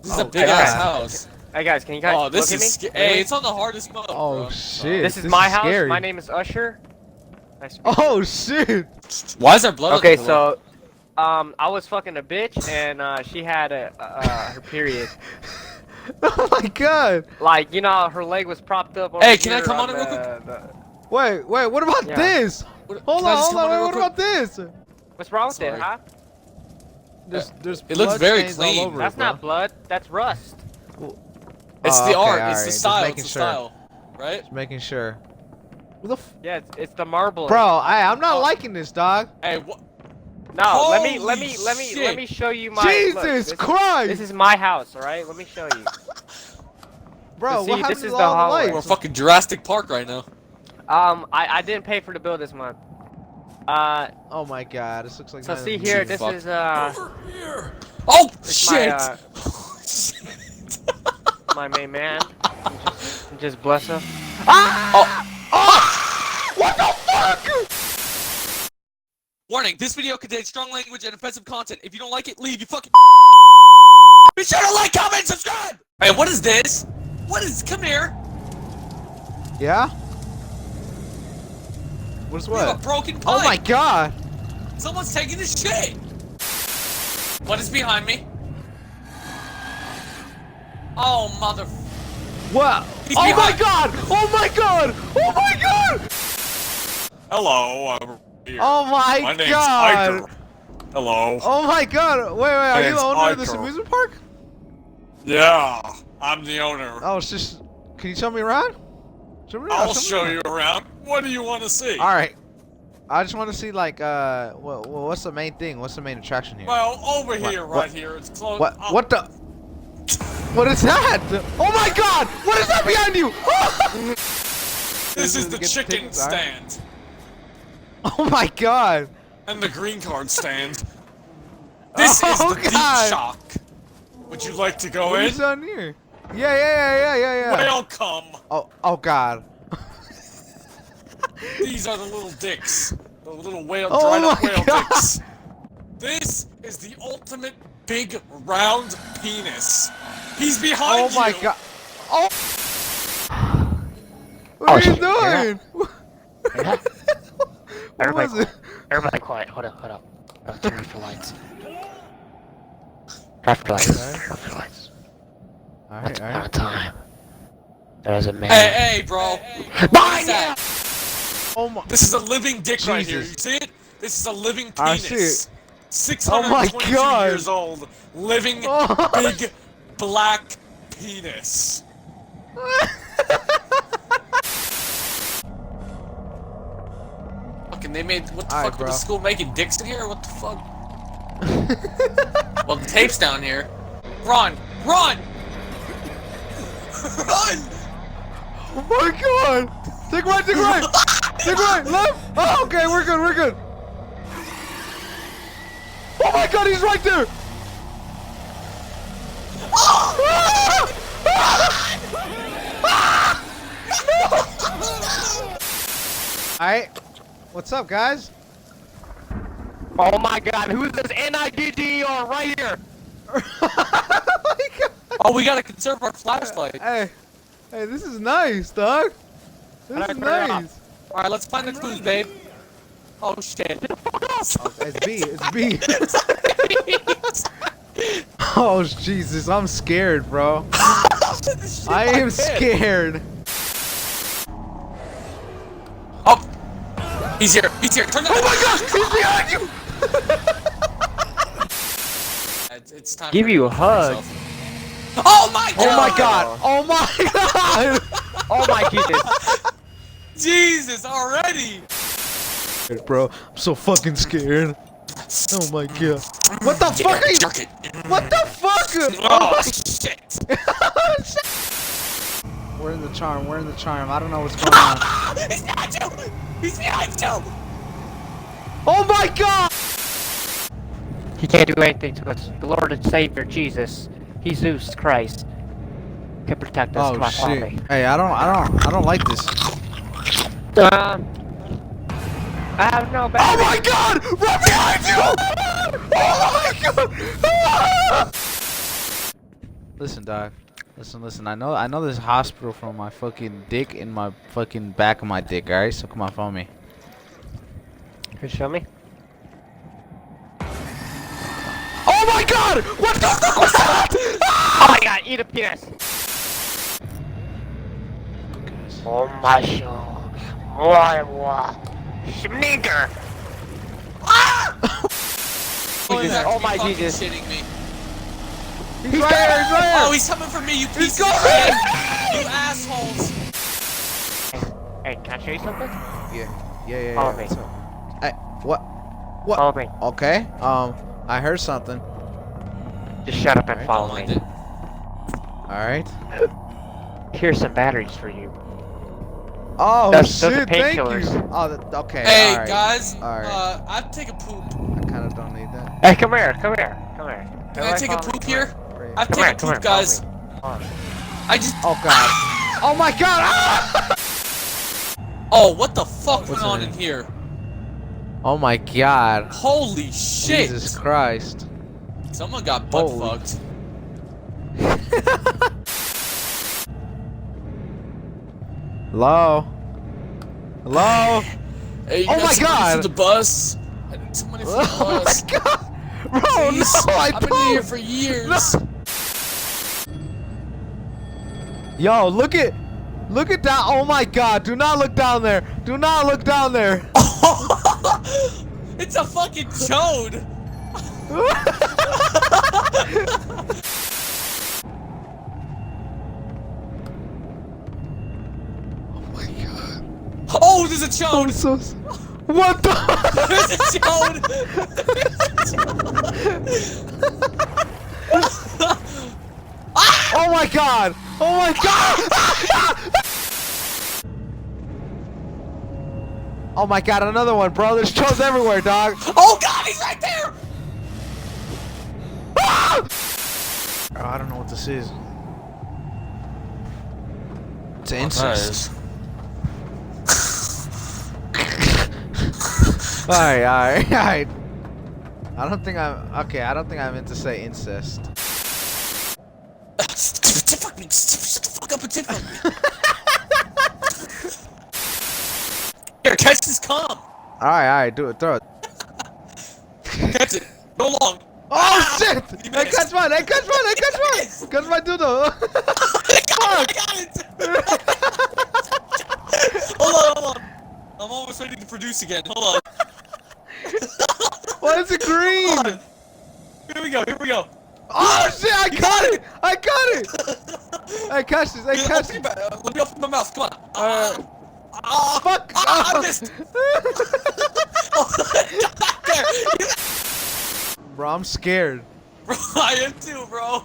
This is a big ass house. Hey guys, can you guys Oh, this look is at me? Hey, it's on the hardest mode, Oh bro. shit. This is my house. scary. My name is Usher. Nice to meet Oh shit. Why is there blood on Okay, the pillow? so, I was fucking a bitch, and she had her period. Oh my god. Like, you know, her leg was propped up. Over Hey, can I here come on it real quick? Wait, what about Yeah. this? Hold on, wait, what about this? What's wrong with Sorry. it, huh? There's It looks blood very stains clean. all over That's it, bro. not blood. That's rust. It's Oh, the okay, art, alright, it's the just style, making it's the sure. style. Right? Just making sure. Who the f Yeah, it's the marble. Bro, I'm not Oh. liking this, dog. Hey, what? No, let Holy me show you my. Jesus Christ! This is my house, all right? Let me show you. Bro, see, what this happened is to the all the hallway. We're lights? fucking Jurassic Park right now. I didn't pay for the bill this month. Oh my god, this looks like So none of see these- here, this fuck. is Over here. Oh it's shit! my main man. Just bless him. What the fuck? Warning: this video contains strong language and offensive content. If you don't like it, leave. You fucking. Be sure to like, comment, and subscribe. Hey, what is this? What is? Come here. Yeah? What's We have a what? broken pipe. Oh my god! Someone's taking this shit. What is behind me? Oh mother. What? He's Oh my behind- god! Oh my god! Oh my god! Hello, I'm here. Oh my My name's god! Iker. Hello. Oh my god! Wait, are you name's the owner of this Iker. amusement park? Yeah, I'm the owner. Oh, it's just. Can you show me around? Show me around. I'll me show around. you around. What do you want to see? All right. I just want to see like what's the main thing? What's the main attraction here? Well, over What- here, what- right here, it's close. What? What the? What is that? Oh my god! What is that behind you? This is the Get chicken tickets, all right. stand Oh my god! and the green card stand. This Oh, is the deep God. shock. Would you like to go What in? is down here? Yeah. Welcome. Oh god. These are the little dicks. The little whale, Oh dried up my whale God. dicks. This is the ultimate big round penis. He's behind Oh you. my god. Oh. What are you shit, doing? What Everybody, was it? everybody quiet. Hold up. Turn off the lights. Turn off the lights. Alright. Time. There's a man. Hey, bro. What is that? Oh my. This is a living dick right here. You Jesus. see it? This is a living penis. I see it. 622 God. years old. Living Oh. big black penis. Fucking, they made. What the Alright, fuck? bro. Was the school making dicks in here? What the fuck? Well, the tape's down here. Run! Run! Run! Oh my god! Take right! Take right! Left! Oh, okay, we're good. Oh my god, he's right there! Alright, what's up, guys? Oh my god, who's this NIGGER right here? Oh my god! Oh, we gotta conserve our flashlight. Hey, this is nice, dog. This Alright, is turn it nice. Alright, let's find the clues, babe. Oh shit. It's B. Oh Jesus, I'm scared, bro. I am scared. Oh! He's here! Turn the. Oh my gosh, he's behind you! It's time Give for you me a to hug. myself. Oh my god! Oh my god! Oh my god! Oh my goodness. Jesus, already! Bro, I'm so fucking scared. Oh my god. What the fuck are you? Jerk it. What the fuck? Oh shit! We're in the charm. I don't know what's going on. He's behind you! He's behind you! Oh my god! He can't do anything to us. The Lord and Savior Jesus, Jesus Christ, can protect us. Come Oh on, follow shit. me. Hey, I don't like this. I have no Oh battery. my god! Right behind you! Oh my god! Listen, dog. Listen. I know there's a hospital from my fucking dick in my fucking back of my dick. All right, so come on, follow me. Can you show me? Oh my God! What the fuck was that? Oh my god, eat a penis! Oh my god. Schmeager! Oh my fucking Jesus. shitting me. He's right here. He's right Oh, here. he's coming for me, you piece of going. shit! You assholes! Hey, can I show you something? Yeah. Follow me. What's up? Hey, what? Follow me. Okay. I heard something. Just shut up and Alright, follow Don't mind me. it. All right. Here's some batteries for you. Oh Those are shit! Thank you. painkillers. Oh, okay. Hey, all right. guys, Alright. I'd take a poop. I kind of don't need that. Hey, come here. Come here. Can I take a poop here? I'd Come here, take a come poop, here. follow guys. me. Follow me. I just. Oh God. Oh my God. Ah! Oh, what the fuck What's went on in in it? here? Oh my God. Holy shit! Jesus Christ. Someone got butt Holy- fucked. Hello. Hello. Hey, you Oh got my some money God. for the bus? I need some money for the Oh my bus. God. Bro, Please. no, I I've been here don't. for years. Yo, look at down. Oh my God. Do not look down there. Do not look down there. It's a fucking chode. Oh, there's a chode. What the? There's a chode. Oh my God. Oh my God. Oh my God, another one, bro. There's chodes everywhere, dog. Oh God, he's right there. Oh, I don't know what this is. It's incest. Alright. I don't think I meant to say incest. Fuck me. Shut the fuck up and tip from me. Here, catch this cum. Alright, do it, throw it. Catch it. Go long. Oh shit! You Hey, missed. catch mine! Catch mine! Catch my doodle! I got it. Hold on. I'm almost ready to produce again. Hold on. Why is it green? Here we go. Oh shit! I got it! Hey, catch this! Hey, catch it! Let me open my mouth. Come on. Fuck! I missed. There. Bro, I'm scared. Bro, I am too, bro.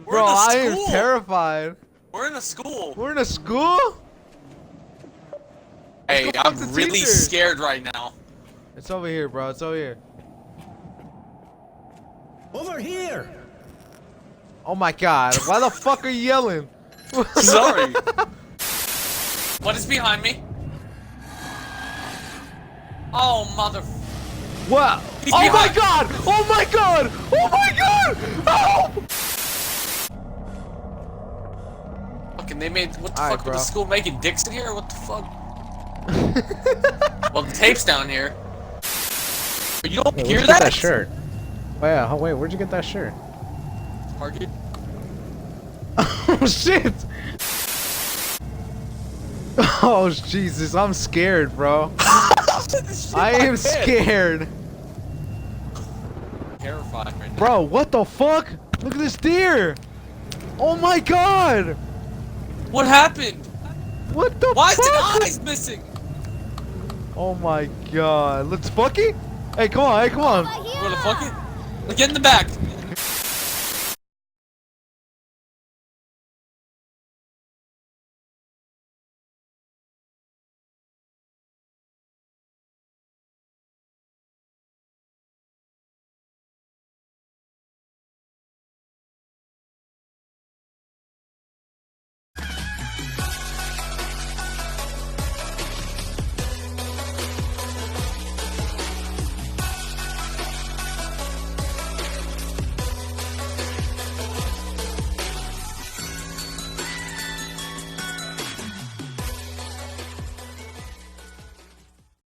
We're Bro, in a I am school. terrified. We're in a school. We're in a school? Hey, go talk I'm to really teachers. scared right now. It's over here, bro. It's over here. Over here! Oh my God! Why the fuck are you yelling? Sorry. What is behind me? Oh, mother. What? He's Oh my behind. God! Oh my God! Oh my God! Help! Fucking, they made. What the Alright, fuck? With bro. the school making dicks in here? What the fuck? Well, the tape's down here. But you don't Hey, hear where'd you that? get that shirt? Oh yeah, wait, where'd you get that shirt? Target. Oh shit! Oh Jesus! I'm scared, bro. I am scared. Terrified right now. Bro, what the fuck? Look at this deer! Oh my God! What happened? What the Why is fuck? it eyes missing? Oh my God! Let's fuck it? Hey, come on! Hey, come on! You wanna fuck it? Get in the back.